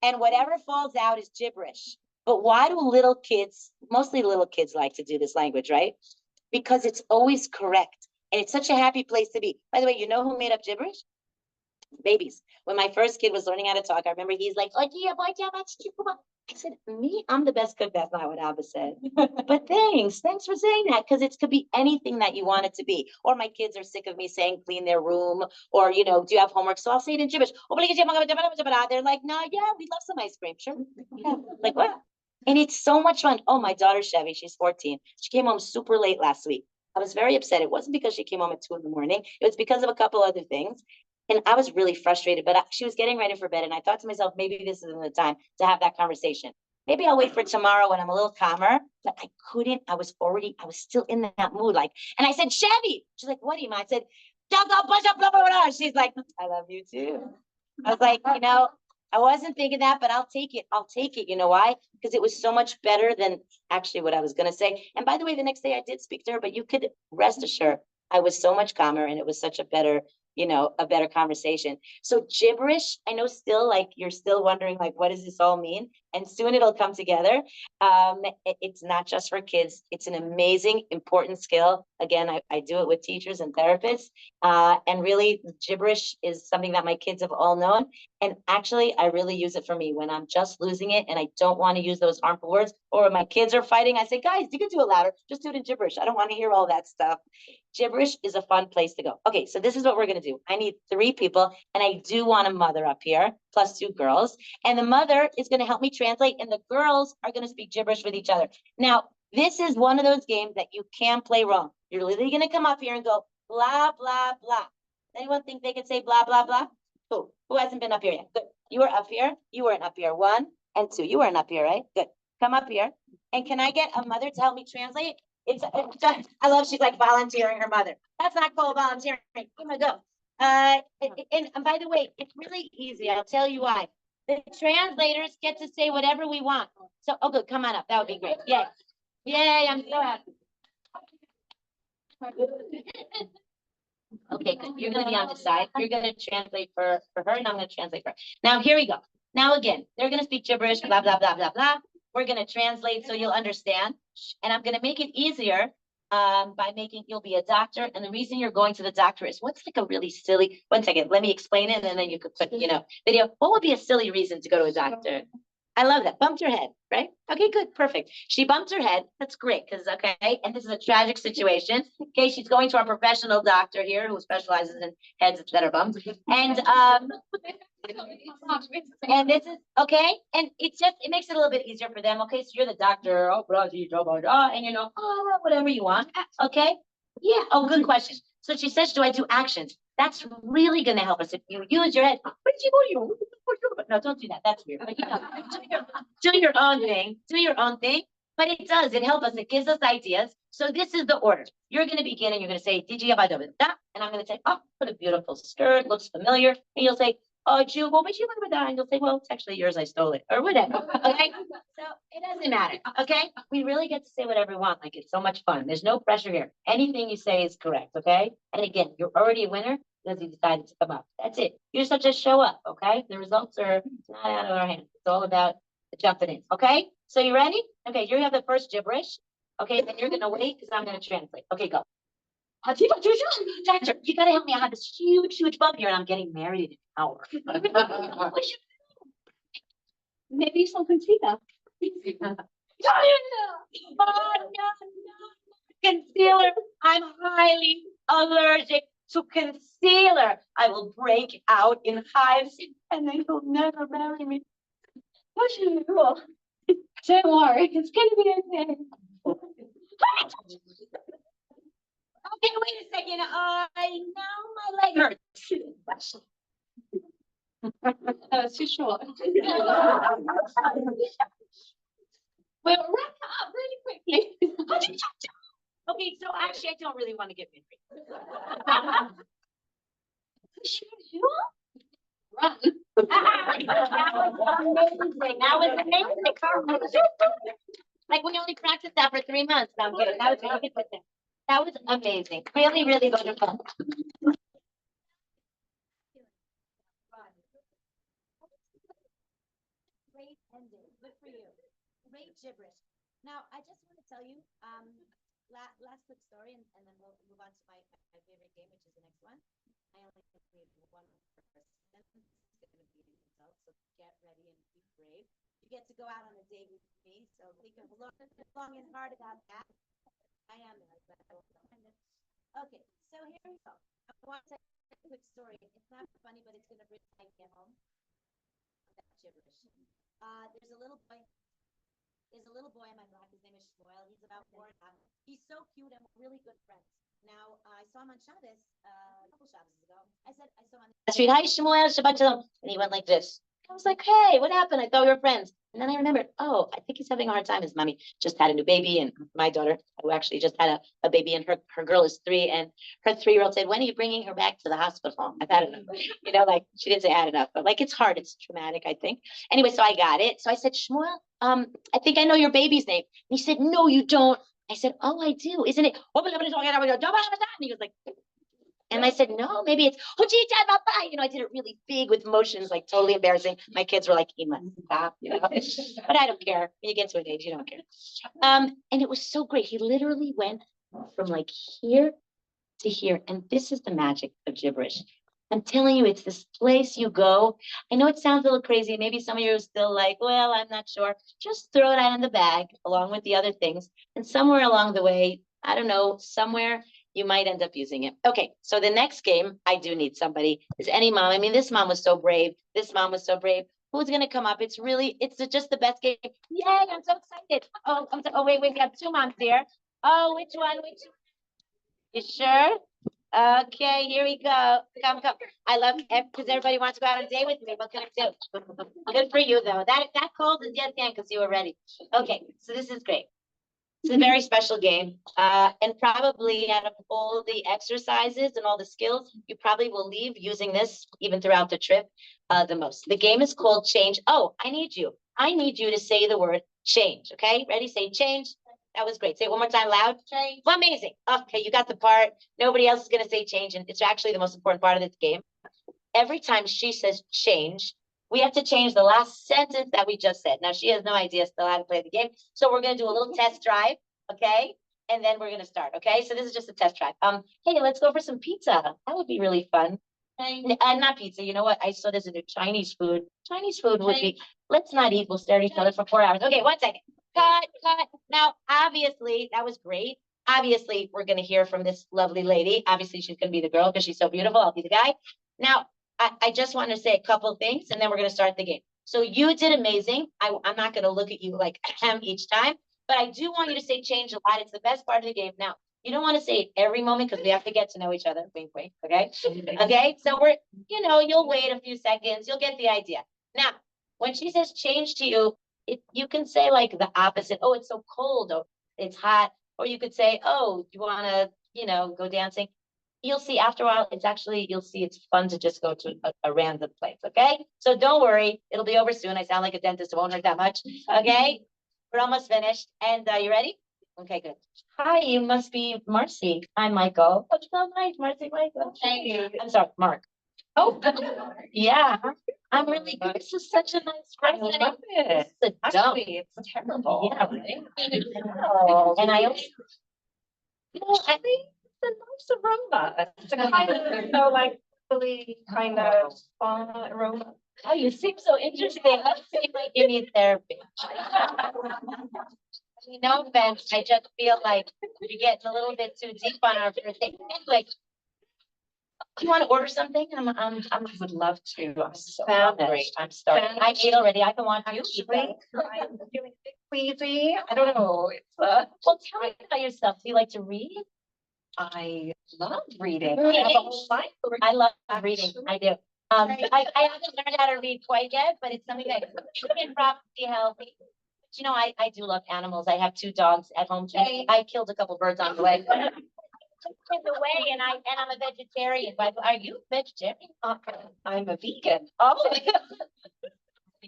and whatever falls out is gibberish. But why do mostly little kids like to do this language, right? Because it's always correct. And it's such a happy place to be. By the way, you know who made up gibberish? Babies. When my first kid was learning how to talk, I remember he's like, I said, me, I'm the best cook. That's not what Abba said. But thanks for saying that, because it could be anything that you want it to be. Or my kids are sick of me saying clean their room, or do you have homework? So I'll say it in gibberish. They're like, no, yeah, we love some ice cream. Sure. Yeah. Like what? And it's so much fun. Oh, my daughter Chevy, she's 14. She came home super late last week. I was very upset. It wasn't because she came home at 2 a.m. It was because of a couple other things. And I was really frustrated, but she was getting ready for bed. And I thought to myself, maybe this isn't the time to have that conversation. Maybe I'll wait for tomorrow when I'm a little calmer. But I couldn't. I was still in that mood. And I said, Chevy. She's like, what do you mean? I said, blah, blah, blah, blah. She's like, I love you too. I was like, I wasn't thinking that, but I'll take it. You know why? Because it was so much better than actually what I was going to say. And by the way, the next day I did speak to her, but you could rest assured I was so much calmer and it was such a better conversation. So gibberish, I know still you're still wondering what does this all mean? And soon it'll come together. It's not just for kids. It's an amazing, important skill. Again, I do it with teachers and therapists. And really gibberish is something that my kids have all known. And actually, I really use it for me when I'm just losing it and I don't want to use those harmful words, or when my kids are fighting, I say, guys, you can do it louder. Just do it in gibberish. I don't want to hear all that stuff. Gibberish is a fun place to go. Okay, so this is what we're going to do. I need 3 people, and I do want a mother up here, plus 2 girls. And the mother is going to help me translate, and the girls are going to speak gibberish with each other. Now, this is one of those games that you can't play wrong. You're literally going to come up here and go, blah, blah, blah. Anyone think they could say blah, blah, blah? Who hasn't been up here yet? Good. You were up here. You weren't up here. 1 and 2. You weren't up here, right? Good. Come up here. And can I get a mother to help me translate? I love she's volunteering her mother. That's not called volunteering. Oh my God. And by the way, it's really easy. I'll tell you why. The translators get to say whatever we want. So, good. Come on up. That would be great. Yay. Yay. I'm so happy. Okay, good. You're going to be on the side. You're going to translate for her, and I'm going to translate for her. Now, here we go. Now, again, they're going to speak gibberish, blah, blah, blah, blah, blah. We're going to translate so you'll understand. And I'm going to make it easier by making you'll be a doctor. And the reason you're going to the doctor is what's a really silly, 1 second, let me explain it. And then you could put, video. What would be a silly reason to go to a doctor? I love that. Bumped her head, right? Okay, good. Perfect. She bumped her head. That's great. Okay. And this is a tragic situation. Okay. She's going to our professional doctor here who specializes in heads that are bumped. And this is okay. And it makes it a little bit easier for them. Okay. So you're the doctor. Oh, and whatever you want. Okay. Yeah. Oh, good question. So she says, do I do actions? That's really going to help us if you use your head. No, don't do that. That's weird. But, do your own thing. Do your own thing. But it does. It helps us. It gives us ideas. So this is the order. You're going to begin and you're going to say, and I'm going to say, oh, what a beautiful skirt. Looks familiar. And you'll say, oh, and you'll say, well, it's actually yours. I stole it or whatever. Okay. So it doesn't matter. Okay. We really get to say whatever we want. It's so much fun. There's no pressure here. Anything you say is correct. Okay. And again, you're already a winner because you decided to come up. That's it. You just have to show up. Okay. The results are not out of our hands. It's all about jumping in. Okay. So you ready? Okay. You have the first gibberish. Okay. Then you're going to wait because I'm going to translate. Okay. Go. Doctor, you gotta help me. I have this huge bump here and I'm getting married in an hour. Maybe something cheetah. Concealer. I'm highly allergic to concealer. I will break out in hives and then he'll never marry me. What should we do? Don't worry, it's gonna be okay. Okay, wait a second. Now my leg hurts. That was too short. We'll wrap it up really quickly. Okay, so actually, I don't really want to get married. Run. That was amazing. Like we only practiced that for 3 months. No, I'm kidding. That was really good. That was amazing. Really, really wonderful. Great ending. Good for you. Great gibberish. Now, I just want to tell you, last quick story, and then we'll move on to my favorite game, which is the next one. I only need one person. It's going to be an insult, so get ready and be brave. You get to go out on a date with me, so think of long and hard about that. I am like that. Okay, so here we go. I want to tell you a quick story. It's not funny, but it's going to bring my get home. That gibberish. There's a little boy. There's a little boy in my block. His name is Shmuel. He's about 4.5. He's so cute and we're really good friends. Now, I saw him on Shabbos, a couple Shabbos ago. I saw him on the street. Hi, Shmuel, Shabbat Shalom. And he went like this. I was like, hey, what happened? I thought we were friends. And then I remembered, oh, I think he's having a hard time. His mommy just had a new baby. And my daughter, who actually just had a baby, and her girl is 3. And her 3-year-old said, when are you bringing her back to the hospital? I've had enough. You know, like she didn't say I had enough, but like it's hard. It's traumatic, I think. Anyway, so I got it. So I said, Shmuel, I think I know your baby's name. And he said, no, you don't. I said, oh, I do. Isn't it? And he was like, and I said, no, maybe it's, you know, I did it really big with emotions, like totally embarrassing. My kids were like, Ima, stop, you know, but I don't care. When you get to an age, you don't care. And it was so great. He literally went from like here to here. And this is the magic of gibberish. I'm telling you, it's this place you go. I know it sounds a little crazy. Maybe some of you are still like, well, I'm not sure. Just throw it out in the bag along with the other things. And somewhere along the way, I don't know, somewhere you might end up using it. Okay, so the next game, I do need somebody. Is any mom? I mean, this mom was so brave. This mom was so brave. Who's gonna come up? It's just the best game. Yay, I'm so excited. Oh, wait, we have 2 moms here. Oh, which one? You sure? Okay, here we go. Come. I love because everybody wants to go out on a date with me. What can I do? Good for you, though. That cold is yes, Dan, because you were ready. Okay, so this is great. It's a very special game. And probably out of all the exercises and all the skills, you probably will leave using this even throughout the trip the most. The game is called Change. Oh, I need you. I need you to say the word change. Okay, ready? Say change. That was great. Say it one more time loud. Change. Well, amazing. Okay, you got the part. Nobody else is going to say change. And it's actually the most important part of this game. Every time she says change, we have to change the last sentence that we just said. Now, she has no idea still how to play the game. So we're going to do a little test drive, okay? And then we're going to start, okay? So this is just a test drive. Hey, let's go for some pizza. That would be really fun. Not pizza. You know what? I saw there's a new Chinese food. Chinese food would be, let's not eat. We'll stare at each other for 4 hours. Okay, 1 second. Cut. Now, obviously, that was great. Obviously, we're going to hear from this lovely lady. Obviously, she's going to be the girl because she's so beautiful. I'll be the guy. Now, I just want to say a couple of things, and then we're going to start the game. So you did amazing. I'm not going to look at you like each time, but I do want you to say change a lot. It's the best part of the game. Now, you don't want to say it every moment because we have to get to know each other. Wink, wink. Okay. Okay. So you'll wait a few seconds. You'll get the idea. Now, when she says change to you, you can say like the opposite. Oh, it's so cold. Oh, it's hot. Or you could say, oh, you want to, go dancing. You'll see after a while, you'll see it's fun to just go to a random place. Okay. So don't worry. It'll be over soon. I sound like a dentist. It won't hurt that much. Okay. We're almost finished. And you ready? Okay, good. Hi, you must be Marcy. I'm Michael. Oh, so nice, Marcy, Michael. Thank you. I'm sorry, Mark. Oh, yeah. I'm really good. This is such a nice friend. I love it. Actually, it's terrible. Yeah, right? Oh, and I also, I think it's a nice aroma. It's a kind of, like, really kind of fun aroma. Oh, you seem so interesting. Let's see if I give you therapy. No offense, I just feel like we're getting a little bit too deep on our first date. Like, you want to order something? I would love to. I'm so hungry. I'm starving. I ate already. I can want you. to eat that. I'm feeling queasy. I don't know. It's Well, tell me about yourself. Do you like to read? I love reading. I Reading. have a whole library. I love reading. I do. I haven't learned how to read quite yet, but it's something that can probably help me. You know, I do love animals. I have 2 dogs at home. Too. I killed a couple birds on the way. Away, and I'm a vegetarian. But are you vegetarian? I'm a vegan. Oh.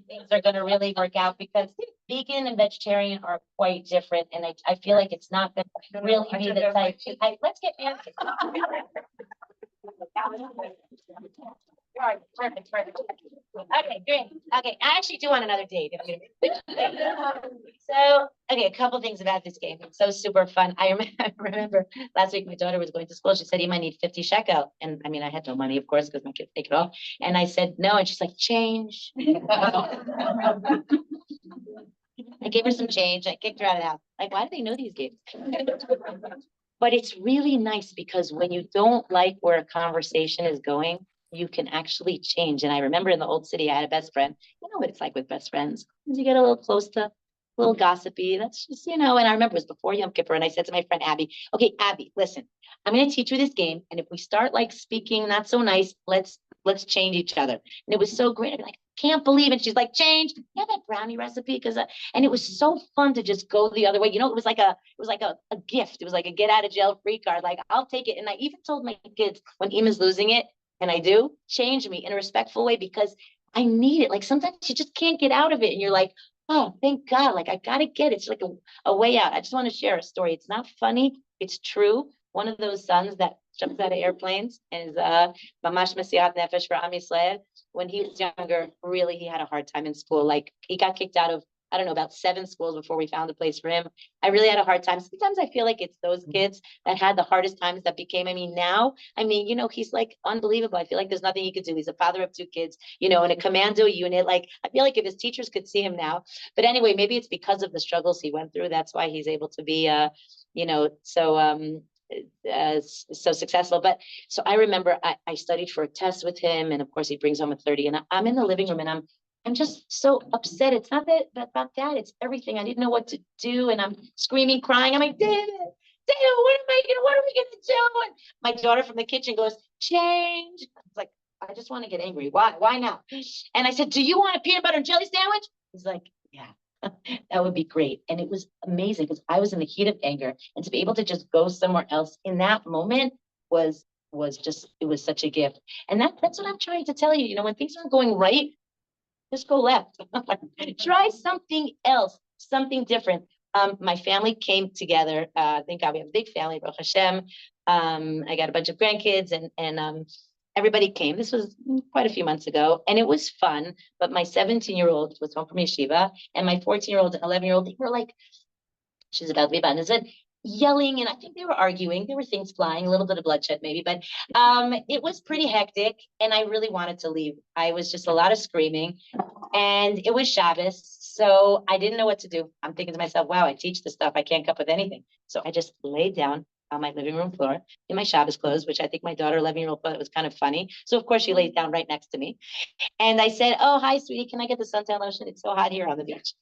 Things are gonna really work out because vegan and vegetarian are quite different, and I feel like it's not gonna really be the type. Let's get married. All right, perfect. Okay, great. Okay, I actually do want another date. So, okay, a couple things about this game. It's so super fun. I remember last week my daughter was going to school. She said, "You might need 50 shekel." And I mean, I had no money, of course, because my kids take it all. And I said, "No." And she's like, "Change." I gave her some change. I kicked her out of the house. Like, why do they know these games? But it's really nice because when you don't like where a conversation is going, you can actually change. And I remember in the old city, I had a best friend. You know what it's like with best friends. You get a little close to, a little gossipy. That's just, and I remember it was before Yom Kippur. And I said to my friend Abby, "Okay, Abby, listen, I'm going to teach you this game. And if we start like speaking not so nice, let's change each other." And it was so great. I'd be like, "Can't believe it." She's like, "Change. You have that brownie recipe?" Because and it was so fun to just go the other way. It was like a gift. It was like a get out of jail free card. Like, I'll take it. And I even told my kids when Ima's losing it, and I do, change me in a respectful way because I need it. Like, sometimes you just can't get out of it. And you're like, "Oh, thank God. Like, I got to get it." It's like a way out. I just want to share a story. It's not funny. It's true. One of those sons that jumps out of airplanes is Mamash Mesiat Nefesh for Am Yisrael. When he was younger, really, he had a hard time in school. Like, he got kicked out of, I don't know, about 7 schools before we found a place for him. I really had a hard time. Sometimes I feel like it's those kids that had the hardest times that became, now, he's like unbelievable. I feel like there's nothing he could do. He's a father of 2 kids, in a commando unit. Like, I feel like if his teachers could see him now, but anyway, maybe it's because of the struggles he went through. That's why he's able to be, so successful. But so I remember I studied for a test with him, and of course he brings home a 30, and I'm in the living room and I'm just so upset. It's not that about that. It's everything. I didn't know what to do, and I'm screaming, crying. I'm like, "David, what are we gonna do?" And my daughter from the kitchen goes, "Change." It's like, I just want to get angry. Why now? And I said, "Do you want a peanut butter and jelly sandwich?" He's like, "Yeah." That would be great. And it was amazing because I was in the heat of anger, and to be able to just go somewhere else in that moment was it was such a gift. And that's what I'm trying to tell you. When things aren't going right, just go left. Try something else, something different. My family came together. Thank God we have a big family, Baruch Hashem. I got a bunch of grandkids, and everybody came. This was quite a few months ago, and it was fun. But my 17-year-old was home from yeshiva, and my 14-year-old and 11-year-old, they were like, she's about to be about yelling, and I think they were arguing. There were things flying, a little bit of bloodshed maybe, but it was pretty hectic, and I really wanted to leave. I was just a lot of screaming, and it was Shabbos, so I didn't know what to do. I'm thinking to myself, wow, I teach this stuff. I can't come up with anything. So I just laid down on my living room floor in my Shabbos clothes, which I think my daughter, 11-year-old, thought it was kind of funny. So of course she laid down right next to me. And I said, "Oh, hi, sweetie, can I get the suntan lotion? It's so hot here on the beach."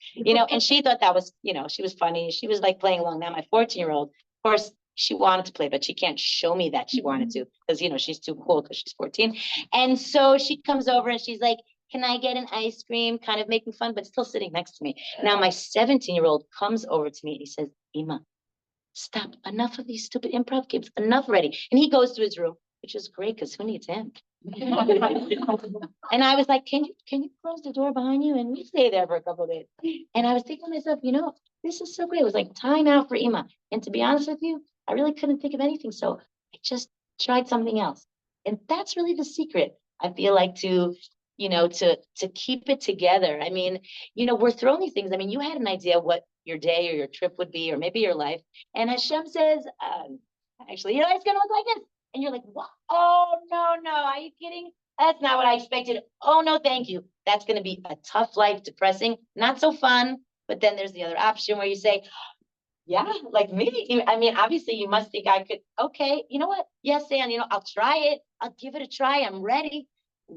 And she thought that was, she was funny. She was like playing along. Now my 14-year-old, of course, she wanted to play, but she can't show me that she wanted to because, she's too cool because she's 14. And so she comes over and she's like, "Can I get an ice cream?" Kind of making fun, but still sitting next to me. Now my 17-year-old comes over to me and he says, "Ima, stop. Enough of these stupid improv games. Enough already." And he goes to his room, which is great because who needs him? And I was like, can you close the door behind you? And we stay there for a couple of days. And I was thinking to myself, this is so great. It was like time out for Ima. And to be honest with you, I really couldn't think of anything. So I just tried something else. And that's really the secret. I feel like to keep it together. We're throwing these things. You had an idea what your day or your trip would be, or maybe your life. And Hashem says, actually, your life's gonna look like this. And you're like, "What? Oh, no, are you kidding? That's not what I expected. Oh, no, thank you." That's going to be a tough life, depressing, not so fun. But then there's the other option where you say, Yeah, like me. I mean, obviously you must think I could, okay, you know what? Yes, Ann, I'll try it. I'll give it a try. I'm ready.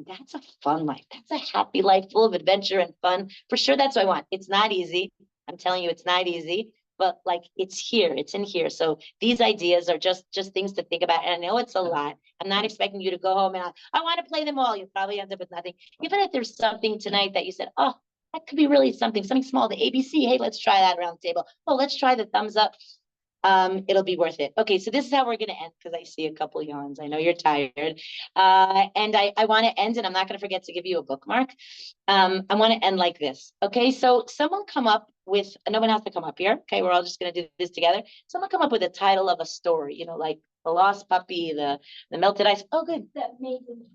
That's a fun life. That's a happy life full of adventure and fun. For sure, that's what I want. It's not easy. I'm telling you, it's not easy, but like it's here, it's in here. So these ideas are just things to think about. And I know it's a lot. I'm not expecting you to go home and I want to play them all. You'll probably end up with nothing. Even if there's something tonight that you said, oh, that could be really something small, the ABC. Hey, let's try that around the table. Oh, let's try the thumbs up. It'll be worth it. Okay, so this is how we're gonna end because I see a couple yawns. I know you're tired. And I want to end, and I'm not gonna forget to give you a bookmark. I want to end like this. Okay, so someone come up with, no one has to come up here. Okay, we're all just gonna do this together. Someone come up with a title of a story, like The Lost Puppy, the Melted Ice. Oh, good. The amazing.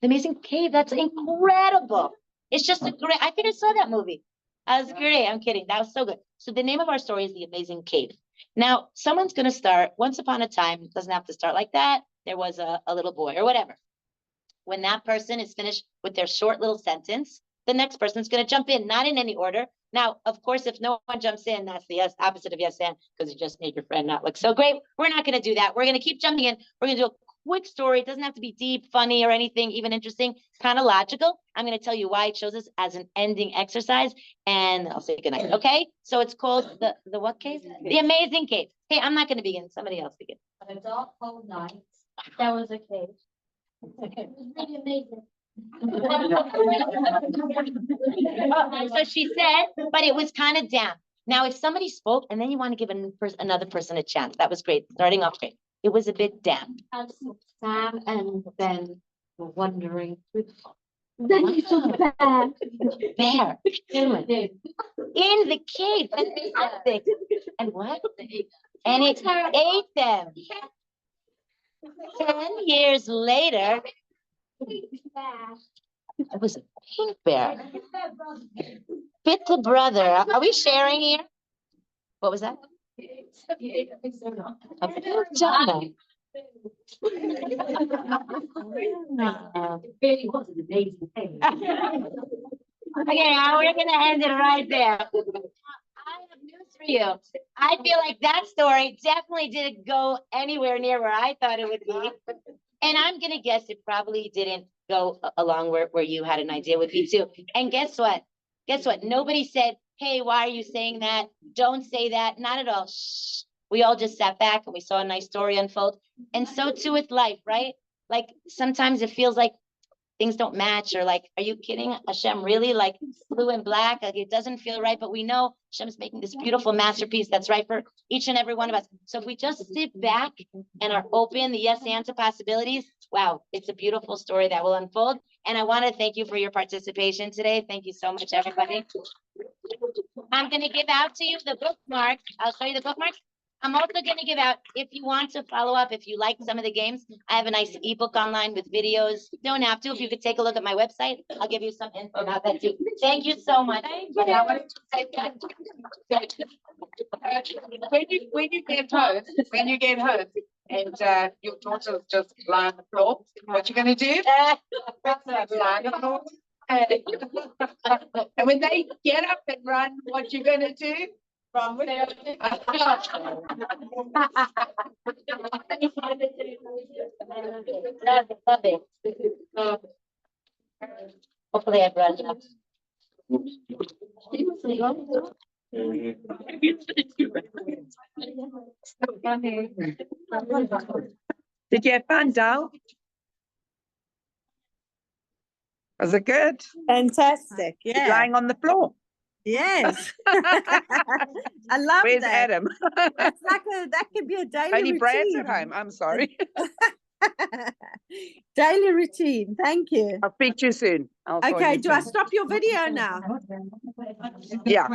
The Amazing Cave. That's incredible. It's just a great, I think I saw that movie. That was great. I'm kidding. That was so good. So the name of our story is The Amazing Cave. Now, someone's going to start, once upon a time, doesn't have to start like that. There was a little boy or whatever. When that person is finished with their short little sentence, the next person's going to jump in, not in any order. Now, of course, if no one jumps in, that's the opposite of yes and, because you just made your friend not look so great. We're not going to do that. We're going to keep jumping in. We're going to do a quick story. It doesn't have to be deep, funny, or anything, even interesting. It's kind of logical. I'm going to tell you why I chose this as an ending exercise, and I'll say goodnight. Okay? So it's called the what cave? The Amazing Cave. Hey, I'm not going to begin. Somebody else begin. On a dark cold night, there was a cave. It was really amazing. So she said, but it was kind of damp. Now, if somebody spoke and then you want to give another person a chance, that was great. Starting off great. It was a bit damp. And Sam and Ben were wandering through the forest. Then you saw the bear. Bear. In the cave. Fantastic. And what? And it ate them. 10 years later, it was a pink bear. Bit the brother. Are we sharing here? What was that? A pink Jonah. Really was an amazing thing. Okay, now we're gonna end it right there. I have news for you. I feel like that story definitely didn't go anywhere near where I thought it would be. And I'm gonna guess it probably didn't go along where you had an idea would be too. And guess what? Guess what? Nobody said, hey, why are you saying that? Don't say that. Not at all. Shh. We all just sat back and we saw a nice story unfold. And so too with life, right? Like sometimes it feels like things don't match, or like, are you kidding? Hashem, really? Like blue and black, like it doesn't feel right, but we know Hashem's making this beautiful masterpiece that's right for each and every one of us. So if we just sit back and are open, the yes and to possibilities, wow, it's a beautiful story that will unfold. And I want to thank you for your participation today. Thank you so much, everybody. I'm going to give out to you the bookmarks. I'll show you the bookmarks. I'm also going to give out, if you want to follow up, if you like some of the games, I have a nice ebook online with videos. You don't have to. If you could take a look at my website, I'll give you some info about that too. Thank you so much. When you get home and your daughter's just lying on the floor, what you gonna do? Lie on the floor. And when they get up and run, what you gonna do? Run with them. Love it. Hopefully I've run enough. Did you have fun, Dal? Was it good? Fantastic. Yeah. Lying on the floor. Yes. I love Where's that. Adam? It's like that could be a daily Only routine. Brad's at home. I'm sorry. Daily routine. Thank you. I'll speak to you soon. I'll call Okay, you do I soon. stop your video now? Yeah.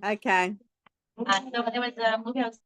Okay. So there was a movie I was